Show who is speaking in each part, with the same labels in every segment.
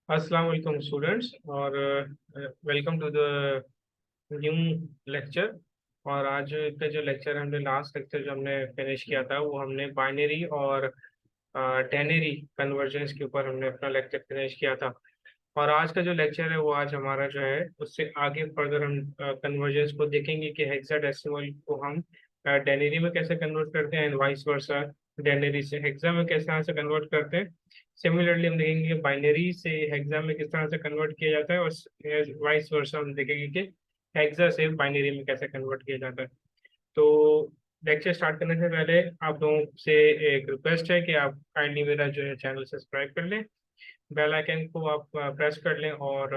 Speaker 1: अस्सलाम वालेकुम स्टूडेंट्स और welcome to the new lecture. और आज का जो लेक्चर हमने लास्ट लेक्चर जो हमने फिनिश किया था वो हमने बाइनरी और टेनरी कन्वर्जन्स के ऊपर हमने अपना लेक्चर फिनिश किया था। और आज का जो लेक्चर है वो आज हमारा जो है उससे आगे फर्दर हम कन्वर्जन्स को देखेंगे कि हेक्साडेसिमल को हम डेनरी में कैसे कन्वर्ट करते हैं एंड वाइस वर्सा डेनरी से हेक्सा में कैसे यहाँ से कन्वर्ट करते हैं। सिमिलरली हम देखेंगे बाइनरी से हेक्सा में किस तरह से कन्वर्ट किया जाता है और वाइस वर्सा हम देखेंगे कि हेक्सा से बाइनरी में कैसे कन्वर्ट किया जाता है। तो लेक्चर स्टार्ट करने से पहले आप लोगों से एक रिक्वेस्ट है कि आप काइंडली मेरा जो है चैनल सब्सक्राइब कर लें, बेल आइकन को आप प्रेस कर लें और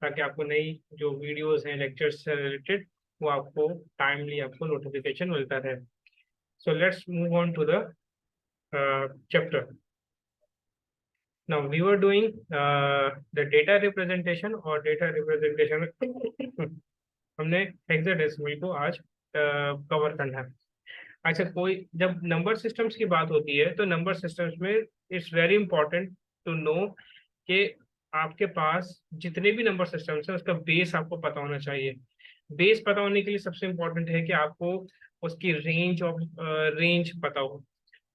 Speaker 1: ताकि आपको नई जो वीडियोस हैं लेक्चर्स से रिलेटेड वो आपको टाइमली आपको नोटिफिकेशन मिलता रहे। So let's move on to the chapter. Now we were doing the data representation और डेटा रिप्रेजेंटेशन हमने हेक्साडेसिमल को आज कवर करना है। अच्छा, कोई जब नंबर सिस्टम्स की बात होती है तो नंबर सिस्टम्स में it's very important to know कि आपके पास जितने भी नंबर सिस्टम्स हैं उसका बेस आपको पता होना चाहिए। बेस पता होने के लिए सबसे इंपॉर्टेंट है कि आपको उसकी रेंज पता हो।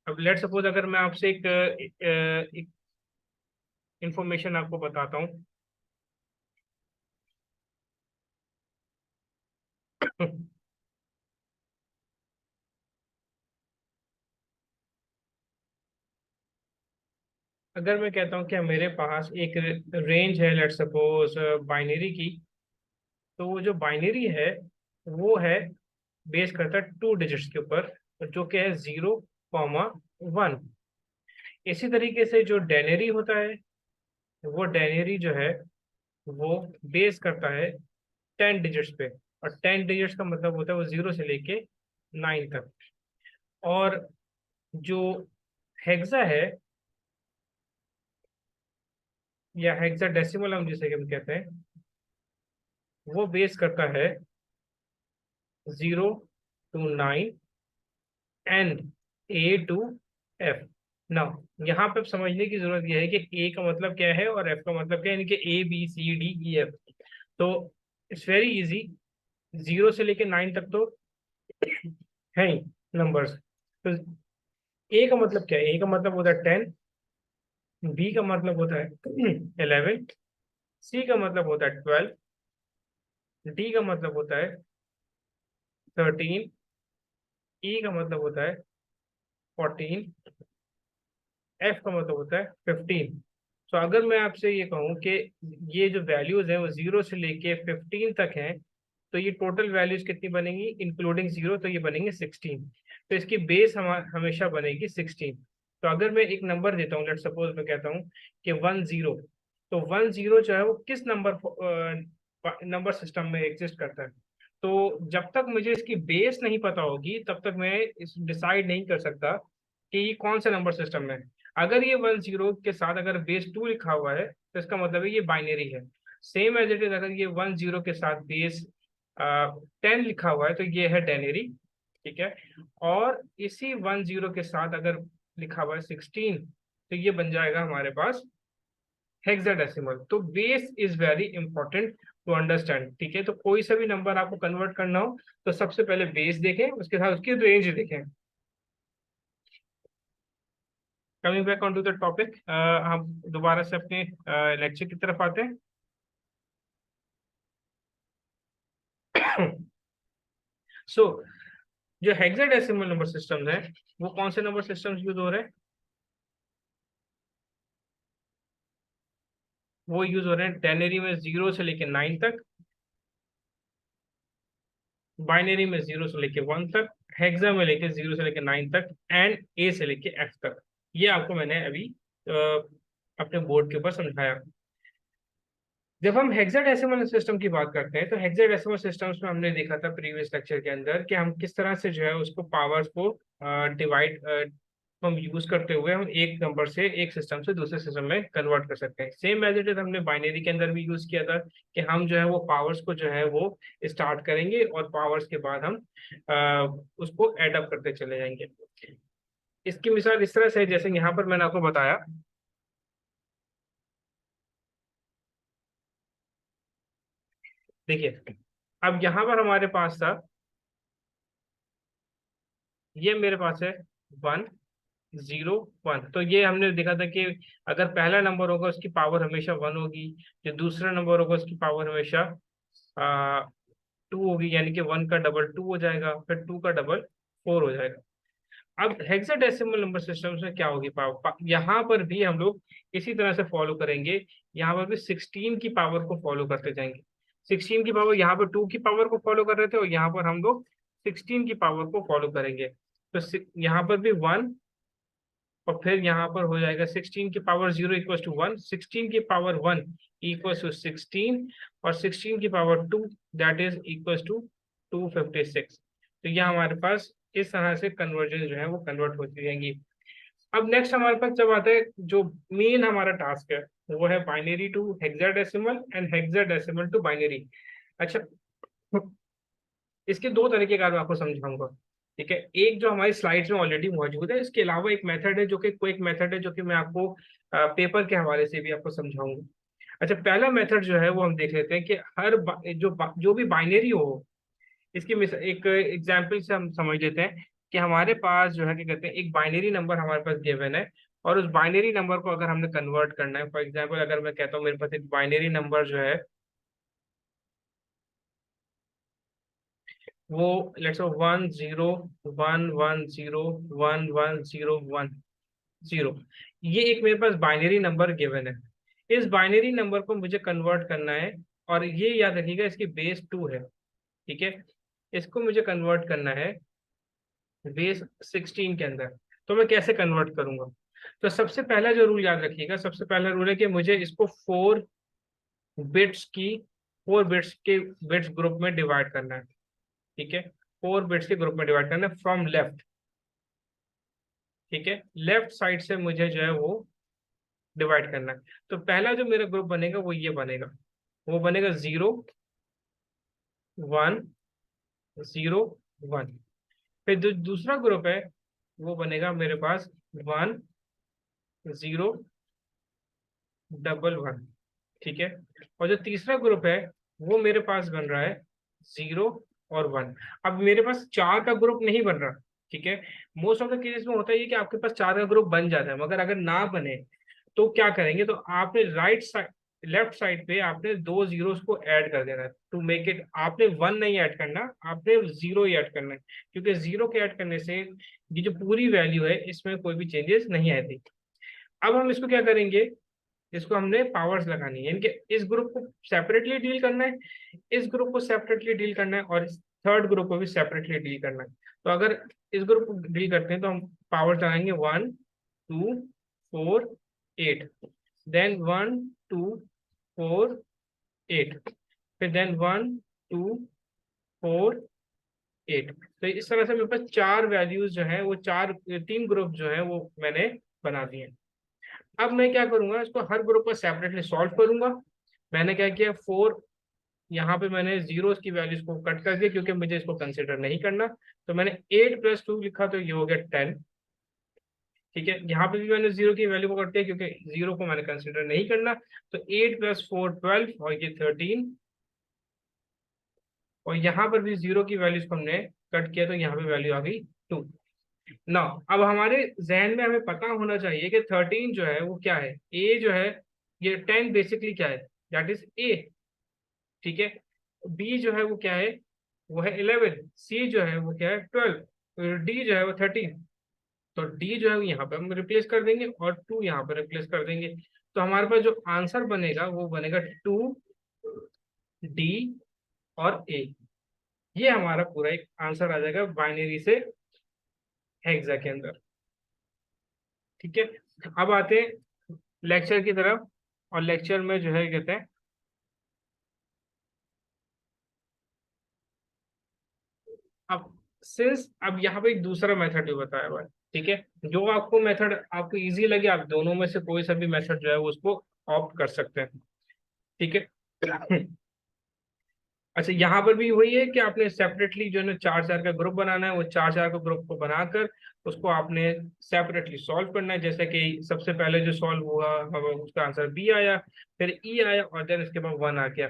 Speaker 1: अब लेट सपोज अगर मैं आपसे एक इंफॉर्मेशन आपको बताता हूँ। अगर मैं कहता हूँ कि मेरे पास एक रेंज है लेट सपोज बाइनरी की, तो वो जो बाइनरी है वो है बेस करता है 2 डिजिट्स के ऊपर, जो कि है 0, 1। इसी तरीके से जो डेनरी होता है वो डेनरी जो है वो बेस करता है 10 डिजिट्स पे। और 10 डिजिट्स का मतलब होता है वो 0 से लेके 9 तक। और जो हेक्सा है या हेक्सा डेसिमल हम जिसे हम कहते हैं वो बेस करता है 0 to 9 and A to F। Now यहाँ पे समझने की जरूरत यह है कि ए का मतलब क्या है और एफ का मतलब क्या है, यानी कि ABCDEF। तो इट्स वेरी इजी। 0 से लेके 9 तक तो है ही नंबर्स। तो ए का मतलब क्या है? ए का मतलब होता है 10, बी का मतलब होता है 11, सी का मतलब होता है 12, डी का मतलब होता है 13, ई का मतलब होता है 14, एफ का मतलब होता है 15। तो अगर मैं आपसे ये कहूँ कि ये जो वैल्यूज हैं वो 0 से लेके 15 तक हैं, तो ये टोटल वैल्यूज कितनी बनेंगी इंक्लूडिंग 0? तो ये बनेंगे 16। तो इसकी बेस हमेशा बनेगी 16। तो अगर मैं एक नंबर देता हूँ, लेट सपोज मैं कहता हूँ कि 10, तो 10 जो है वो किस नंबर सिस्टम में एग्जिस्ट करता है। तो जब तक मुझे इसकी बेस नहीं पता होगी तब तक मैं इस डिसाइड नहीं कर सकता कि ये कौन सा नंबर सिस्टम है। अगर ये 10 के साथ अगर बेस 2 लिखा हुआ है तो इसका मतलब है ये बाइनरी है। सेम एज इट इज, अगर ये 10 के साथ बेस 10 लिखा हुआ है तो ये है डेनरी। ठीक है। और इसी 10 के साथ अगर लिखा हुआ है 16 तो ये बन जाएगा हमारे पास हेक्साडेसिमल। तो base is very important to understand. ठीक है। तो कोई सा भी नंबर आपको कन्वर्ट करना हो तो सबसे पहले बेस देखें, उसके साथ उसकी रेंज देखें। Coming back on to the topic, हम दोबारा से अपने लेक्चर की तरफ आते हैं। सो जो हेक्साडेसिमल नंबर सिस्टम है वो कौन से नंबर सिस्टम्स यूज हो रहे हैं? वो यूज हो रहे हैं टेनरी में 0 से लेके 9 तक, बाइनरी में 0 से लेके 1 तक, हेक्सा में लेके 0 से लेके 9 तक एंड ए से लेके एफ तक। ये आपको मैंने अभी अपने बोर्ड के ऊपर समझाया। जब हम हेक्साडेसिमल सिस्टम की बात करते हैं तो हेक्साडेसिमल सिस्टम्स में हमने देखा था प्रीवियस लेक्चर के अंदर कि हम किस तरह से जो है उसको पावर्स को डिवाइड हम यूज करते हुए हम एक नंबर से एक सिस्टम से दूसरे सिस्टम में कन्वर्ट कर सकते हैं। सेम एज इट इज हमने बाइनरी के अंदर भी यूज किया था कि हम जो है वो पावर्स को जो है वो स्टार्ट करेंगे और पावर्स के बाद हम उसको एड अप करते चले जाएंगे। इसकी मिसाल इस तरह से है जैसे यहाँ पर मैंने आपको बताया देखिए अब यहाँ पर हमारे पास था, ये मेरे पास है 1 0 1, तो ये हमने देखा था कि अगर पहला नंबर होगा उसकी पावर हमेशा 1 होगी, जो दूसरा नंबर होगा उसकी पावर हमेशा 2 होगी, यानी कि 1 का डबल 2 हो जाएगा, फिर 2 का डबल 4 हो जाएगा। अब हेक्साडेसिमल नंबर सिस्टम में क्या होगी पावर, यहाँ पर भी हम लोग इसी तरह से फॉलो करेंगे। यहाँ पर भी 16 की पावर को फॉलो करते जाएंगे। 16 की पावर, यहाँ पर 2 की पावर को फॉलो कर रहे थे और यहाँ पर हम लोग 16 की पावर को फॉलो करेंगे। तो यहाँ पर भी 1, और फिर यहाँ पर हो जाएगा 16 की पावर 0 इक्वल टू 1, 16 की पावर 1 इक्वल टू 16, और 16 की power 2 that is equal to 256। तो यह हमारे पास इस तरह से कन्वर्जन जो है वो कन्वर्ट होती रहेंगी। अब नेक्स्ट हमारे पास जब आता है, जो मेन हमारा टास्क है वो है binary to hexadecimal and hexadecimal to binary. अच्छा, इसके दो तरीके का मैं आपको समझाऊंगा। ठीक है, एक जो हमारी स्लाइड्स में ऑलरेडी मौजूद है, इसके अलावा एक मेथड है जो कि कोई एक मेथड है जो कि मैं आपको पेपर के हवाले से भी आपको समझाऊंगा। अच्छा, पहला मेथड जो है वो हम देख लेते हैं कि जो भी बाइनरी हो, इसकी एक एग्जाम्पल से हम समझ लेते हैं कि हमारे पास जो है क्या कहते हैं, एक बाइनरी नंबर हमारे पास गिवन है, और उस बाइनरी नंबर को अगर हमने कन्वर्ट करना है, फॉर एग्जाम्पल अगर मैं कहता हूँ मेरे पास एक बाइनरी नंबर जो है वो लेट्स से 1 0 1 1 0 1 1 0 1, ये एक मेरे पास बाइनरी नंबर गिवन है। इस बाइनरी नंबर को मुझे कन्वर्ट करना है, और ये याद रखिएगा इसकी बेस 2 है। ठीक है, इसको मुझे कन्वर्ट करना है बेस 16 के अंदर। तो मैं कैसे कन्वर्ट करूंगा? तो सबसे पहला जो रूल याद रखिएगा, सबसे पहला रूल है कि मुझे इसको बिट्स की 4 बिट्स के बिट्स ग्रुप में डिवाइड करना है। ठीक है, 4 बिट्स के ग्रुप में डिवाइड करना है फ्रॉम लेफ्ट। ठीक है, लेफ्ट साइड से मुझे जो है वो डिवाइड करना है। तो पहला जो मेरा ग्रुप बनेगा वो ये बनेगा, वो बनेगा 0 1 0 1। फिर जो दूसरा ग्रुप है वो बनेगा मेरे पास 1 0 1 1। ठीक है, और जो तीसरा ग्रुप है वो मेरे पास बन रहा है 0 और 1। अब मेरे पास चार का ग्रुप नहीं बन रहा। ठीक है, मोस्ट ऑफ द केसेस में होता है ये कि आपके पास चार का ग्रुप बन जाता है, मगर अगर ना बने तो क्या करेंगे, तो आपने राइट साइड लेफ्ट साइड पे आपने दो जीरोस को ऐड कर देना है टू मेक इट। आपने 1 नहीं ऐड करना, आपने 0 ही ऐड करना है, क्योंकि 0 के ऐड करने से ये जो पूरी वैल्यू है इसमें कोई भी चेंजेस नहीं आती। अब हम इसको क्या करेंगे, इसको हमने पावर्स लगानी है, यानी कि इस ग्रुप को सेपरेटली डील करना है, इस ग्रुप को सेपरेटली डील करना है, और इस थर्ड ग्रुप को भी सेपरेटली डील करना है। तो अगर इस ग्रुप को डील करते हैं तो हम पावर्स लगाएंगे 1 2 4 8, देन 1 2 4 8, फिर देन 1 2 4 8। तो इस तरह से मेरे पास चार वैल्यूज जो है वो चार, तीन ग्रुप जो है वो मैंने बना दिए। अब मैं क्या करूंगा, इसको हर ग्रुप को सेपरेटली सॉल्व करूंगा। मैंने क्या किया, 4, यहाँ पे मैंने जीरोस की वैल्यूज को कट कर दिया क्योंकि मुझे इसको कंसिडर नहीं करना। तो मैंने 8 + 2 लिखा, तो ये हो गया 10। ठीक है, यहाँ पे भी मैंने जीरो की वैल्यू को कट दिया क्योंकि जीरो को मैंने कंसिडर नहीं करना। तो 8 + 4 12, और ये 13। और यहाँ पर भी जीरो की वैल्यूज को हमने कट किया, तो यहाँ पे वैल्यू आ गई 2 ना। अब हमारे जहन में हमें पता होना चाहिए कि 13 जो है वो क्या है, ए जो है, ये 10 बेसिकली क्या है, दैट इज ए। ठीक है, बी जो है वो क्या है, वो है 11, सी जो है वो क्या है 12, डी जो है वो 13। तो डी जो है वो यहाँ पे हम रिप्लेस कर देंगे और 2 यहाँ पे रिप्लेस कर देंगे। तो हमारे पास जो आंसर बनेगा वो बनेगा 2 डी और ए। ये हमारा पूरा एक आंसर आ जाएगा बाइनरी से हेक्सा के अंदर। ठीक है, अब आते हैं लेक्चर की तरफ, और लेक्चर में जो है कहते हैं, अब यहाँ पे एक दूसरा मेथड भी बताया हुआ है। ठीक है, जो आपको मेथड आपको इजी लगे, आप दोनों में से कोई सा भी मेथड जो है वो उसको ऑप्ट कर सकते हैं। ठीक है, अच्छा, यहाँ पर भी वही है कि आपने सेपरेटली जो है ना चार चार का ग्रुप बनाना है, वो चार चार का ग्रुप को बनाकर उसको आपने सेपरेटली सॉल्व करना है। जैसे कि सबसे पहले जो सॉल्व हुआ उसका आंसर बी आया, फिर ई आया, और देन इसके बाद 1 आ गया।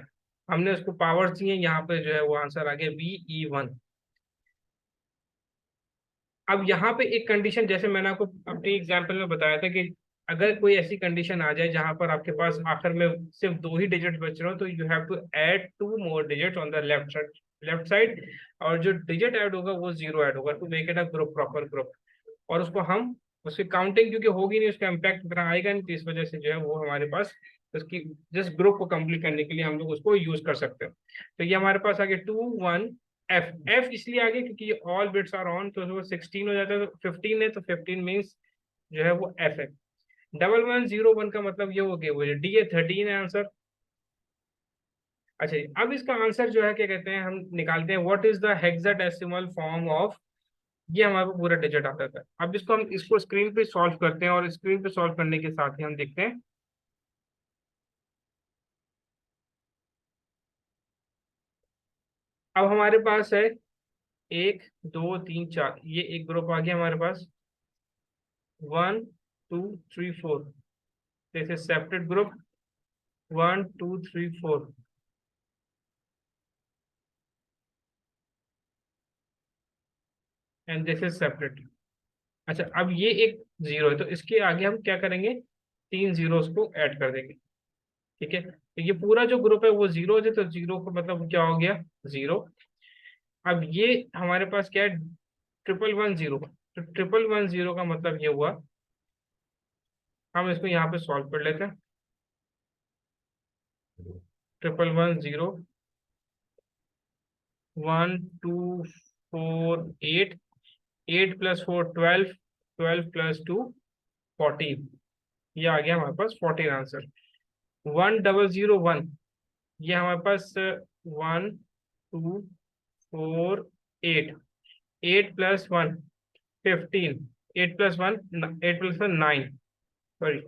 Speaker 1: हमने उसको पावर्स दिए, यहाँ पे जो है वो आंसर आ गया VE1। अब यहाँ पे एक कंडीशन, जैसे मैंने आपको अपने एग्जांपल में बताया था कि अगर कोई ऐसी कंडीशन आ जाए जहां पर आपके पास आखिर में सिर्फ दो ही डिजिट बच रहे हो, तो you have to add two more digit on the left side, और जो डिजिट ऐड होगा वो जीरो ऐड होगा to make it a group, proper group. और उसको हम उसकी काउंटिंग क्योंकि होगी नहीं, उसका इम्पैक्ट उतना आएगा नहीं, तो इस वजह से जो है वो हमारे पास उसकी जस्ट ग्रुप को कंप्लीट करने के लिए हम लोग उसको यूज कर सकते हैं। तो ये हमारे पास आगे 2 1 F। एफ इसलिए आगे क्योंकि ये ऑल बिट्स आर ऑन, तो वो 16 हो जाता है, तो 15 है, तो 15 मीन्स जो है वो F है। 1101 का मतलब ये हो गया, वो डी है, 13 है आंसर। अच्छा जी, अब इसका आंसर जो है क्या कहते हैं, हम निकालते हैं what is the hexadecimal form of, ये हमारे को पूरा डिजिट आता था। अब इसको हम इसको स्क्रीन पे सॉल्व करते हैं, और स्क्रीन पे सॉल्व करने के साथ ही हम देखते हैं। अब हमारे पास है 1 2 3 4, ये एक ग्रुप आ गया हमारे पास, 1 2 3 4, this is separate group, 1 2 3 4, and this is separate. अच्छा, अब ये एक जीरो है, तो इसके आगे हम क्या करेंगे, तीन जीरोस को ऐड कर देंगे। ठीक है, तो ये पूरा जो ग्रुप है वो जीरो है, तो जीरो का मतलब क्या हो गया, जीरो। अब ये हमारे पास क्या है, 1110, तो 1110 का मतलब ये हुआ, हम इसको यहाँ पे सॉल्व कर लेते हैं। 1110, 1248, 8 + 4 12, 12 + 2 14, ये आ गया हमारे पास 14 आंसर। 1001, ये हमारे पास 1248, 8 + 1 15, 8 + 1 9, सॉरी।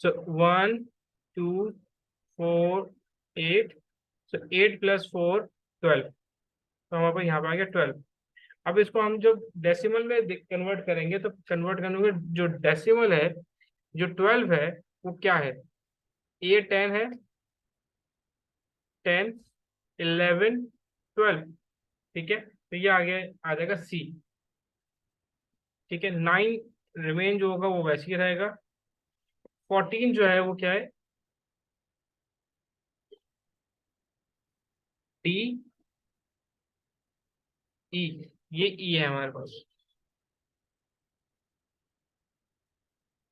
Speaker 1: So 1 2 4 8, so 8 + 4 12, तो हमारे पास यहाँ पे आ गया 12। अब इसको हम जब डेसिमल में कन्वर्ट करेंगे, तो कन्वर्ट करने में जो डेसिमल है, जो 12 है, वो क्या है, ए 10 है, 10 11 12, ठीक है, तो ये आ गया, आ जाएगा सी। ठीक है, 9 रिमेन जो होगा वो वैसे ही रहेगा। 14 जो है वो क्या है, डी ई, ये ई है हमारे पास,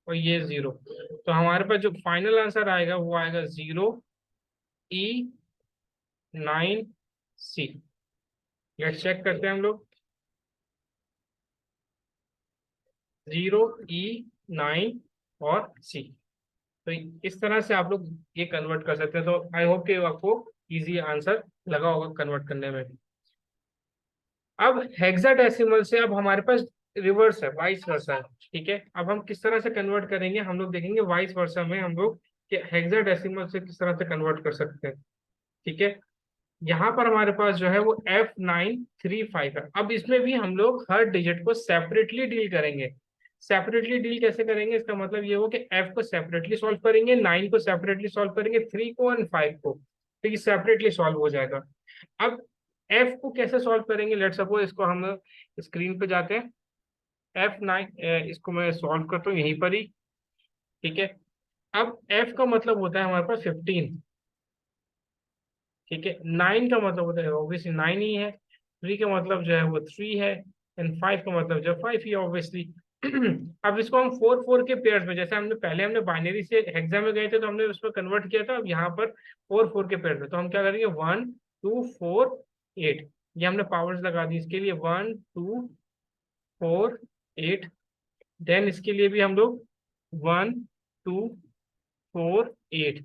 Speaker 1: और ये जीरो। तो हमारे पास जो फाइनल आंसर आएगा वो आएगा 0E9C। लेट्स चेक करते हैं हम लोग, 0E9 और सी। तो इस तरह से आप लोग ये कन्वर्ट कर सकते हैं। तो आई होप कि आपको इजी आंसर लगा होगा कन्वर्ट करने में। अब हेक्साडेसिमल से अब हमारे पास रिवर्स है, वाइस वर्सा है। ठीक है, अब हम किस तरह से कन्वर्ट करेंगे, हम लोग देखेंगे वाइस वर्सा में हम लोग कि हेक्साडेसिमल से किस तरह से कन्वर्ट कर सकते हैं। ठीक है, यहाँ पर हमारे पास जो है वो F935 है। अब इसमें भी हम लोग हर डिजिट को सेपरेटली डील करेंगे। सेपरेटली डील कैसे करेंगे, इसका मतलब ये हो कि F को सेपरेटली सॉल्व करेंगे, 9 को सेपरेटली सॉल्व करेंगे, 3 को और 5 को, तो ये सेपरेटली सॉल्व हो जाएगा। अब F को कैसे सॉल्व करेंगे, लेट सपोज इसको हम स्क्रीन पे जाते हैं, F9, इसको मैं सॉल्व करता हूँ यहीं पर ही। ठीक है, अब F का मतलब होता है हमारे पास 15। ठीक है, 9 का मतलब होता है ऑब्वियसली 9 ही है, 3 का मतलब जो है वो 3 है, एंड 5 का मतलब जो 5 ही ऑब्वियसली। अब इसको हम 4 4 के पेयर्स में, जैसे हमने बाइनरी से हेक्सा में गए थे तो हमने उसमें कन्वर्ट किया था, अब यहाँ पर 4 4 के पेयर्स में, तो हम क्या करेंगे, 1 2 4 8, ये हमने पावर्स लगा दी इसके लिए, 1 2 4 8। देन इसके लिए भी हम लोग 1 2 4 8,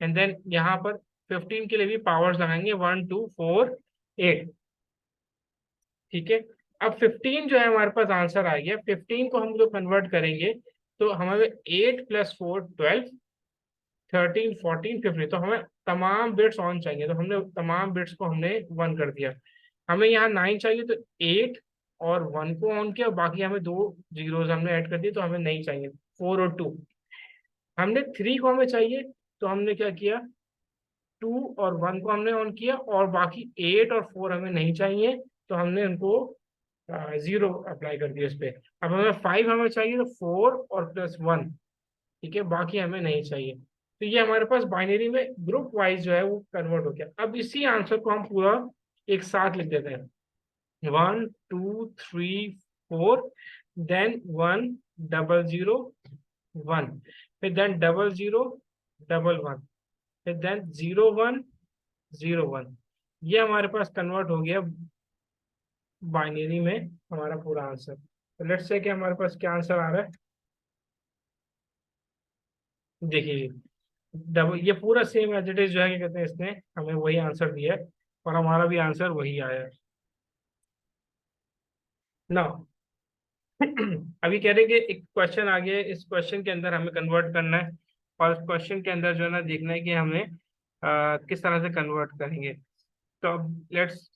Speaker 1: एंड देन यहाँ पर 15 के लिए भी पावर्स लगाएंगे, 1 2 4 8। ठीक है, अब 15 जो है हमारे पास आंसर आ गया, 15 को हम लोग कन्वर्ट करेंगे, तो हमें 8 + 4 12, 13 14 15, तो हमें तमाम बिट्स ऑन चाहिए, तो हमने तमाम बिट्स को हमने 1 कर दिया। हमें यहाँ 9 चाहिए, तो 8 और 1 को ऑन किया, बाकी हमें दो जीरोस हमने ऐड कर दिए, तो हमें नहीं चाहिए 4 और 2। हमने 3 को हमें चाहिए, तो हमने क्या किया, 2 और 1 को हमने ऑन किया, और बाकी 8 और 4 हमें नहीं चाहिए, तो हमने उनको 0 अप्लाई कर दिया इस पे। अब हमें 5 हमें चाहिए, तो 4 और +1, ठीक है, बाकी हमें नहीं चाहिए। तो ये हमारे पास बाइनरी में ग्रुप वाइज जो है वो कन्वर्ट हो गया। अब इसी आंसर को हम पूरा एक साथ लिख देते हैं, 1 2 3 4, देन 1 0 0 1, फिर देन 0 0 1 1, फिर देन 0 1 0 1। ये हमारे पास कन्वर्ट हो गया बाइनरी में हमारा पूरा आंसर। तो लेट्स से कि हमारे पास क्या आंसर आ रहा है, देखिए डबल, ये पूरा सेम एज इट इज जो है, क्या कहते हैं, इसने हमें वही आंसर दिया है, और हमारा भी आंसर वही आया है ना। अभी कह रहे हैं कि एक क्वेश्चन आ गया है, इस क्वेश्चन के अंदर हमें कन्वर्ट करना है, और इस क्वेश्चन के अंदर जो है ना देखना है कि हमें किस तरह से कन्वर्ट करेंगे। तो अब लेट्स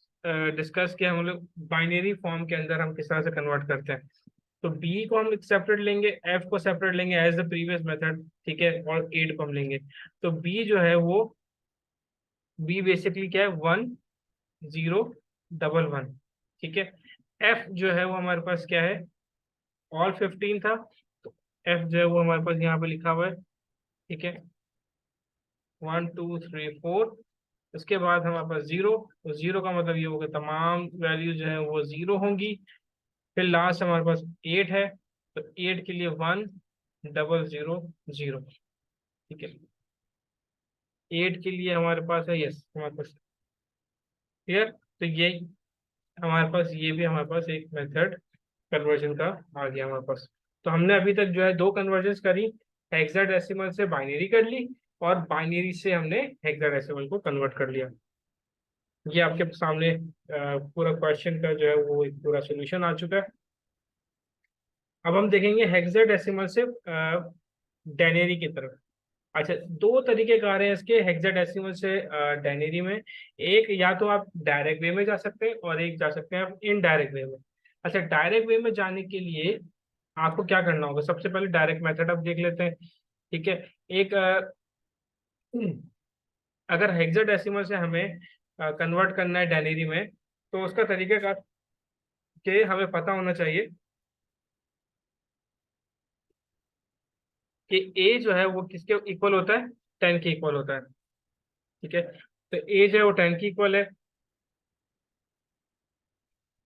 Speaker 1: डिस्कस कि हम लोग बाइनरी फॉर्म के अंदर हम किस तरह से कन्वर्ट करते हैं। तो बी को हम सेपरेट लेंगे, एफ को सेपरेट लेंगे एज द प्रीवियस मेथड, ठीक है, और 8 को हम लेंगे। तो बी जो है वो, बी बेसिकली क्या है, 1 0 1 1, ठीक है। एफ जो है वो हमारे पास क्या है, ऑल 15 था, तो एफ जो है वो हमारे पास यहाँ पे लिखा हुआ है, ठीक है, 1 2 3 4। उसके बाद हमारे पास 0, तो 0 का मतलब ये होगा तमाम वैल्यू जो है वो 0 होंगी। फिर लास्ट हमारे पास 8 है, तो 8 के लिए 1 0 0 0, ठीक है। 8 के लिए हमारे पास है, यस हमारे पास क्लियर। तो ये हमारे पास, ये भी हमारे पास एक मेथड कन्वर्जन का आ गया हमारे पास। तो हमने अभी तक जो है दो कन्वर्जन्स करी, हेक्साडेसिमल से बाइनरी कर ली, और बाइनरी से हमने हेक्साडेसिमल को कन्वर्ट कर लिया। ये आपके सामने पूरा क्वेश्चन का जो है वो एक पूरा सोल्यूशन आ चुका है। अब हम देखेंगे हेक्साडेसिमल से डेनेरी की तरफ। अच्छा, दो तरीके कार हैं इसके हेक्साडेसिमल से डेनेरी में। एक, या तो आप डायरेक्ट वे में जा सकते हैं, और एक जा सकते हैं आप इनडायरेक्ट वे में। अच्छा, डायरेक्ट वे में जाने के लिए आपको क्या करना होगा, सबसे पहले डायरेक्ट मेथड आप देख लेते हैं, ठीक है। एक अगर हेक्साडेसिमल से हमें कन्वर्ट करना है डेनरी में, तो उसका तरीका का कि हमें पता होना चाहिए कि ए जो है वो किसके इक्वल होता है, 10 के इक्वल होता है, ठीक है। तो ए जो है वो 10 के इक्वल है,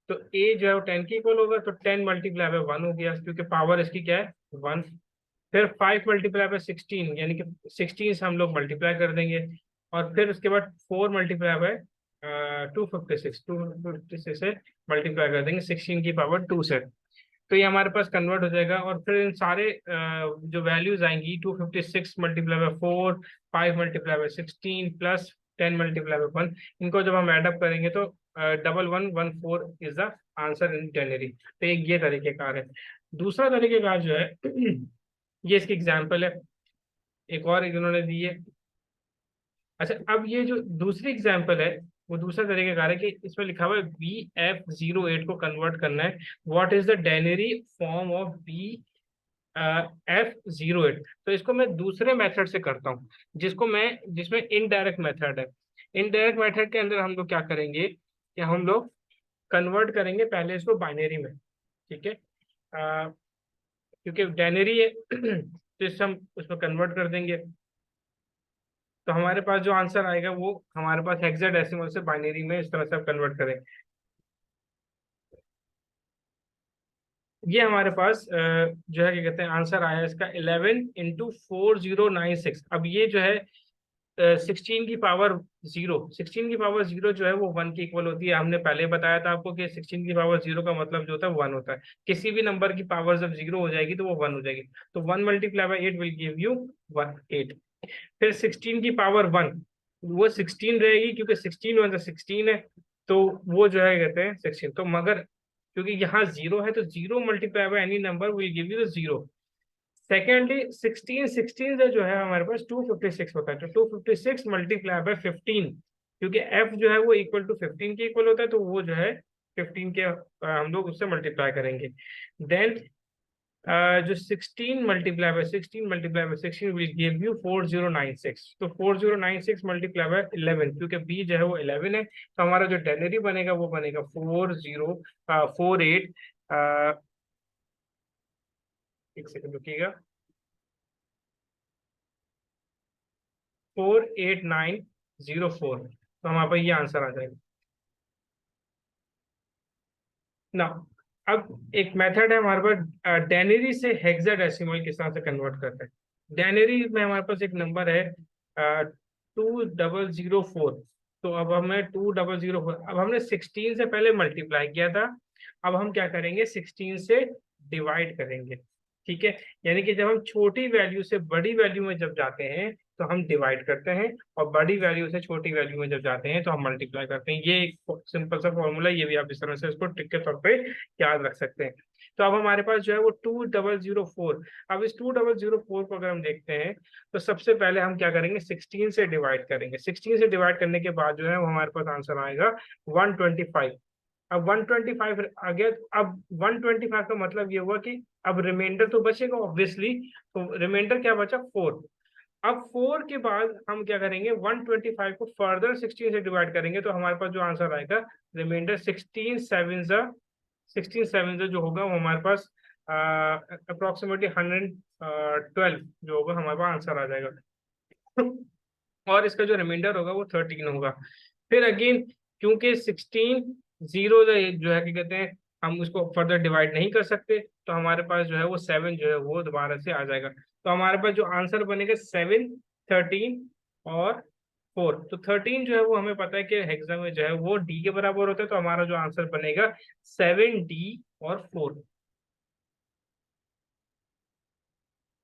Speaker 1: तो ए जो है वो 10 के इक्वल होगा, तो 10 मल्टीप्लाई बाय 1 हो गया, क्योंकि पावर इसकी क्या है, 1। फिर 5 मल्टीप्लाई बाय 16, यानी कि 16 से हम लोग मल्टीप्लाई कर देंगे, और फिर उसके बाद 4 मल्टीप्लाई बाय 256 से मल्टीप्लाई कर देंगे 16 की पावर 2 से। तो ये हमारे पास कन्वर्ट हो जाएगा, और फिर इन सारे जो वैल्यूज आएंगी, 256 multiply by 4, 5 multiply by 16 plus 10 multiply by 1, इनको जब हम ऐड अप करेंगे तो 1114 इज द आंसर इन जनवरी। तो एक ये तरीकेकार है। दूसरा तरीकेकार जो है ये इसकी एग्जाम्पल है, एक और इन्होंने दी है। अच्छा, अब ये जो दूसरी एग्जाम्पल है, वो दूसरा तरीकेकार है कि इसमें लिखा हुआ है BF08 को कन्वर्ट करना है, what is the denary form of BF08। तो इसको मैं दूसरे मेथड से करता हूँ, जिसमें इनडायरेक्ट मेथड है। इनडायरेक्ट मेथड के अंदर हम लोग क्या करेंगे कि हम लोग कन्वर्ट करेंगे पहले इसको बाइनरी में, ठीक है। क्योंकि डेनरी है तो इससे हम उसमें कन्वर्ट कर देंगे, तो हमारे पास जो आंसर आएगा वो हमारे पास हेक्साडेसिमल से बाइनरी में इस तरह से आप कन्वर्ट करें। ये हमारे पास जो है, क्या कहते हैं, आंसर आया इसका 11 × 4096। अब ये जो है 16 की पावर 0, 16 की पावर 0 जो है वो 1 की इक्वल होती है। हमने पहले बताया था आपको कि 16 की पावर 0 का मतलब जो होता है 1 होता है। किसी भी नंबर की पावर जब 0 हो जाएगी तो वो 1 हो जाएगी। तो 1 multiply by 8 will give you 8। फिर 16 की पावर 1, वो 16 रहेगी, क्योंकि 16 वन 16 है, तो वो जो है कहते हैं 16। तो मगर क्योंकि यहाँ 0 है, तो 0 multiply by any number will give you the 0। Secondly 16 से जो है हमारे पास 256 होता है, तो 256 मल्टीप्लाई बाय 15, क्योंकि एफ जो है वो इक्वल टू 15 के इक्वल होता है, तो वो जो है 15 के हम लोग उससे मल्टीप्लाई करेंगे। देन जो 16 विल गिव यू 4096। तो 4096 मल्टीप्लाई बाय 11, क्योंकि बी जो है वो 11 है, तो हमारा जो डेनरी बनेगा वो बनेगा 48, एक सेकंड रुकिएगा, 48904। तो हमारे पास ये आंसर आ जाएगा ना। अब एक मेथड है हमारे पास, डेनरी से हेक्साडेसिमल किस तरह से कन्वर्ट करते हैं। डेनरी में हमारे पास एक नंबर है 2004। तो अब हमें 2004, अब हमने 16 से पहले मल्टीप्लाई किया था, अब हम क्या करेंगे, 16 से डिवाइड करेंगे। ठीक है, यानी कि जब हम छोटी वैल्यू से बड़ी वैल्यू में जब जाते हैं तो हम डिवाइड करते हैं, और बड़ी वैल्यू से छोटी वैल्यू में जब जाते हैं तो हम मल्टीप्लाई करते हैं। ये एक सिंपल सा फॉर्मूला, ये भी आप इस तरह से इसको ट्रिक के तौर पे याद रख सकते हैं। तो अब हमारे पास जो है वो 2004। अब इस 2004 को अगर हम देखते हैं तो सबसे पहले हम क्या करेंगे, 16 से डिवाइड करेंगे। 16 से डिवाइड करने के बाद जो है वो हमारे पास आंसर आएगा 125। अब 125 आ गया, अब 125 का मतलब ये हुआ कि अब रिमाइंडर तो बचेगा ऑब्वियसली, तो रिमाइंडर क्या बचा, 4। अब 4 के बाद हम क्या करेंगे, 125 को फर्दर 16 से डिवाइड करेंगे, तो हमारे पास जो आंसर आएगा रिमाइंडर 16 7 जो होगा वो हमारे पास अप्रोक्सीमेटली 112 जो होगा, हमारे पास आंसर आ जाएगा। और इसका जो रिमाइंडर होगा वो 13 होगा। फिर अगेन, क्योंकि 16 जीरो जो है क्या कहते हैं, हम उसको फर्दर डिवाइड नहीं कर सकते, तो हमारे पास जो है वो 7 जो है वो दोबारा से आ जाएगा। तो हमारे पास जो आंसर बनेगा 7, 13 और 4। तो 13 जो है वो हमें पता है कि हेक्सा में जो है वो डी के बराबर होता है, तो हमारा जो आंसर बनेगा 7D और 4।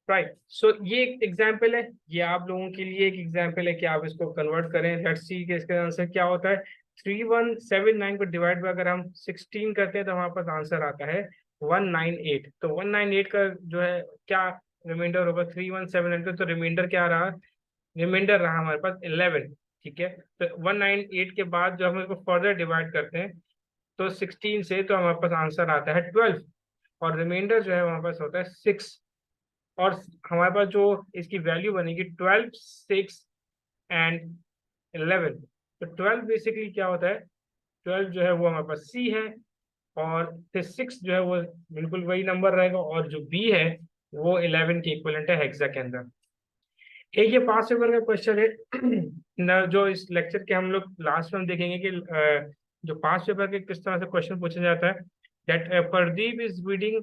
Speaker 1: राइट, सो ये एक एग्जाम्पल है, ये आप लोगों के लिए एक एग्जाम्पल है कि आप इसको कन्वर्ट करें। लेट्स सी कि इसका आंसर क्या होता है। 3179 को डिवाइड बाय अगर हम 16 करते हैं तो हमारे पास आंसर आता है 198। तो 198 का जो है क्या रिमाइंडर होगा, 3179 का, तो रिमाइंडर क्या रहा, रिमाइंडर रहा हमारे पास 11। ठीक है, तो 198 के बाद जो हम इसको फर्दर डिवाइड करते हैं तो 16 से, तो हमारे पास आंसर आता है 12, और रिमाइंडर जो है हमारे पास होता है 6। और हमारे पास जो इसकी वैल्यू बनेगी 12, 6 एंड 11। तो 12 बेसिकली क्या होता है, 12 जो है वो हमारे पास सी है, और फिर 6 जो है वो बिल्कुल वही नंबर रहेगा, और जो बी है वो 11 के इक्वलेंट है हेक्सा के अंदर। एक ये पास पेपर का क्वेश्चन है न, जो इस लेक्चर के हम लोग लास्ट में हम देखेंगे कि जो पास पेपर के किस तरह से क्वेश्चन पूछा जाता है। That Pradeep is reading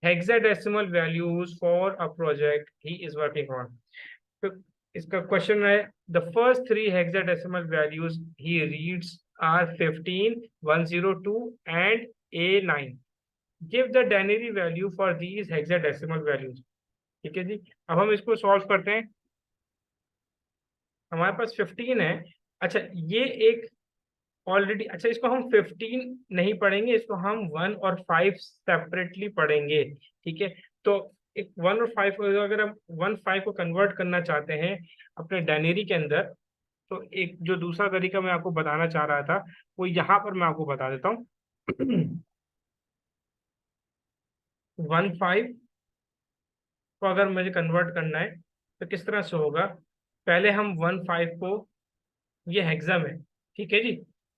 Speaker 1: hexadecimal values for a project he is working on. तो इसका क्वेश्चन है, the first three hexadecimal values he reads are 15, 102 and A9। Give the denary value for these hexadecimal values. ठीक है जी, अब हम इसको solve करते हैं। हमारे पास 15 है। अच्छा, ये एक ऑलरेडी, अच्छा इसको हम 15 नहीं पढ़ेंगे, इसको हम 1 और 5 सेपरेटली पढ़ेंगे। ठीक है, तो एक 1 और 5 को, अगर हम 1 5 को कन्वर्ट करना चाहते हैं अपने डायनेरी के अंदर, तो एक जो दूसरा तरीका मैं आपको बताना चाह रहा था वो यहाँ पर मैं आपको बता देता हूँ। 1 5 को अगर मुझे कन्वर्ट करना है तो किस तरह से होगा, पहले हम 1 5 को, ये हेक्सा में, ठीक है जी,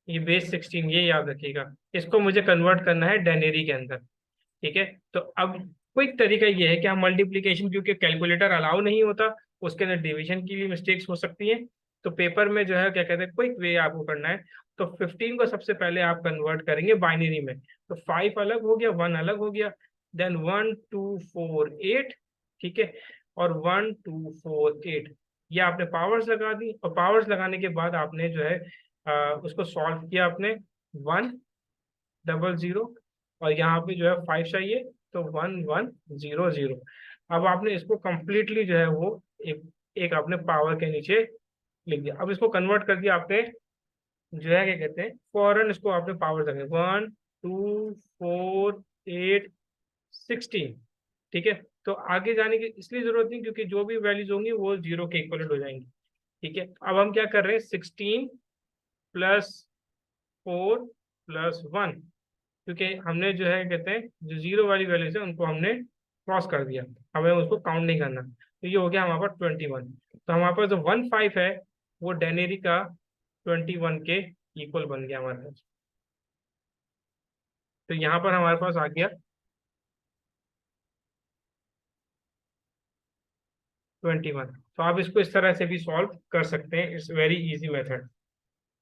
Speaker 1: ये बेस 16, ये याद रखिएगा, इसको मुझे कन्वर्ट करना है डेनेरी के अंदर। ठीक है, तो अब क्विक तरीका ये है कि हम मल्टीप्लीकेशन, क्योंकि कैलकुलेटर अलाउ नहीं होता, उसके अंदर डिवीजन की भी मिस्टेक्स हो सकती हैं, तो पेपर में जो है क्या कहते हैं, क्विक वे आपको करना है। तो 15 को सबसे पहले आप कन्वर्ट करेंगे बाइनरी में, तो 5 अलग हो गया, 1 अलग हो गया, देन 1 2 4 8। ठीक है, और 1 2 4 8, ये आपने पावर्स लगा दी, और पावर्स लगाने के बाद आपने जो है उसको सॉल्व किया आपने, 1 0 0, और यहाँ पे जो है 5 चाहिए, तो 1 1 0 0। अब आपने इसको कंप्लीटली जो है वो एक आपने पावर के नीचे लिख दिया। अब इसको कन्वर्ट कर दिया आपने, जो है क्या कहते हैं, फौरन इसको आपने पावर रखें, 1 2 4 8 16। ठीक है, तो आगे जाने की इसलिए जरूरत नहीं, क्योंकि जो भी वैल्यूज होंगी वो 0 के इक्वलेंट हो जाएंगी। ठीक है, अब हम क्या कर रहे हैं, 16 + 4 + 1, क्योंकि हमने जो है कहते हैं जो 0 वाली वैल्यूज है उनको हमने क्रॉस कर दिया, हमें उसको काउंट नहीं करना, तो ये हो गया हमारे पास 21। तो हमारे पास जो 15 है वो डेनेरी का 21 के इक्वल बन गया हमारे पास। तो यहाँ पर हमारे पास आ गया 21। तो आप इसको इस तरह से भी सॉल्व कर सकते हैं, इट्स वेरी इजी मेथड।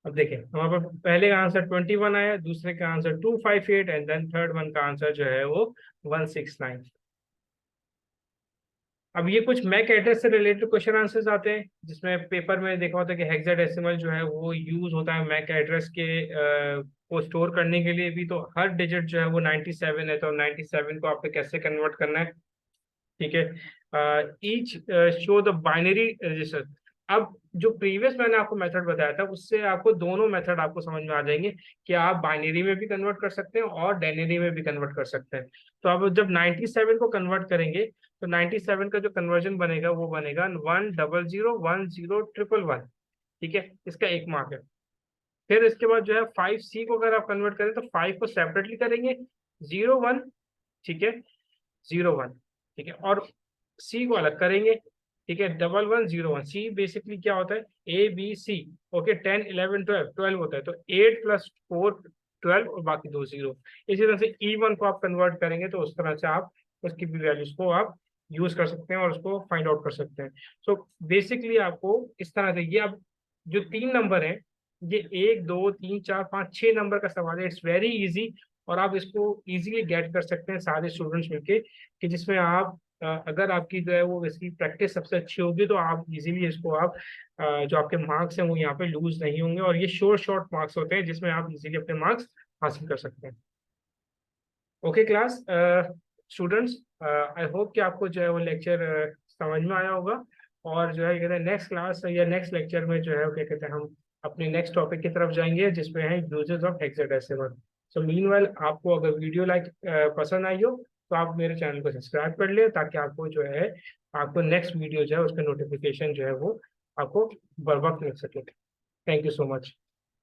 Speaker 1: अब देखें हमारे पास पहले का आंसर 21 आया, दूसरे का answer 258, and then third one का आंसर जो है वो 169। अब ये कुछ मैक एड्रेस से रिलेटेड क्वेश्चन आंसर्स आते हैं, जिसमें पेपर में देखा होता है कि हेक्साडेसिमल जो है वो यूज होता है मैक एड्रेस के को स्टोर करने के लिए भी। तो हर डिजिट जो है वो 97 है, तो 97 को आपको कैसे कन्वर्ट करना है, ठीक है। Each show the binary register. अब जो प्रीवियस मैंने आपको मेथड बताया था उससे आपको दोनों मेथड आपको समझ में आ जाएंगे कि आप बाइनरी में भी कन्वर्ट कर सकते हैं और डेनरी में भी कन्वर्ट कर सकते हैं। तो अब जब 97 को कन्वर्ट करेंगे तो 97 का जो कन्वर्जन बनेगा वो बनेगा 1001001, ठीक है, इसका एक मार्क है। फिर इसके बाद जो है 5C को अगर आप कन्वर्ट करें तो 5 को सेपरेटली करेंगे, 01, ठीक है, 01, ठीक है, और सी को अलग करेंगे, ठीक है, 1101। सी बेसिकली क्या होता है, ABC, ओके, 10 11 12 12 होता है, तो 8 + 4 12 और बाकी दो जीरो। इसी तरह से E1 को आप कन्वर्ट करेंगे तो उस तरह से आप उसकी भी वैल्यूज को आप यूज कर सकते हैं और उसको फाइंड आउट कर सकते हैं। सो बेसिकली आपको इस तरह से ये अब जो तीन नंबर है, ये 1 2 3 4 5 6 नंबर का सवाल है, इट्स वेरी इजी, और आप इसको इजीली गेट कर सकते हैं सारे स्टूडेंट्स मिलके, कि जिसमें आप अगर आपकी जो है वो इसकी प्रैक्टिस सबसे अच्छी होगी तो आप इजीली इसको आप जो आपके मार्क्स हैं वो यहाँ पे लूज नहीं होंगे, और ये शॉर्ट शॉर्ट मार्क्स होते हैं जिसमें आप इजीली अपने मार्क्स हासिल कर सकते हैं। Okay class students, I hope कि आपको जो है वो लेक्चर समझ में आया होगा, और जो है कहते हैं नेक्स्ट क्लास या नेक्स्ट लेक्चर में जो है क्या कहते हैं हम अपने नेक्स्ट टॉपिक की तरफ जाएंगे जिसमें है uses of hexadecimal. So meanwhile आपको अगर वीडियो पसंद आई हो तो आप मेरे चैनल को सब्सक्राइब कर ले, ताकि आपको जो है आपको नेक्स्ट वीडियो जो है उसका नोटिफिकेशन जो है वो आपको बर वक्त मिल सके। Thank you so much.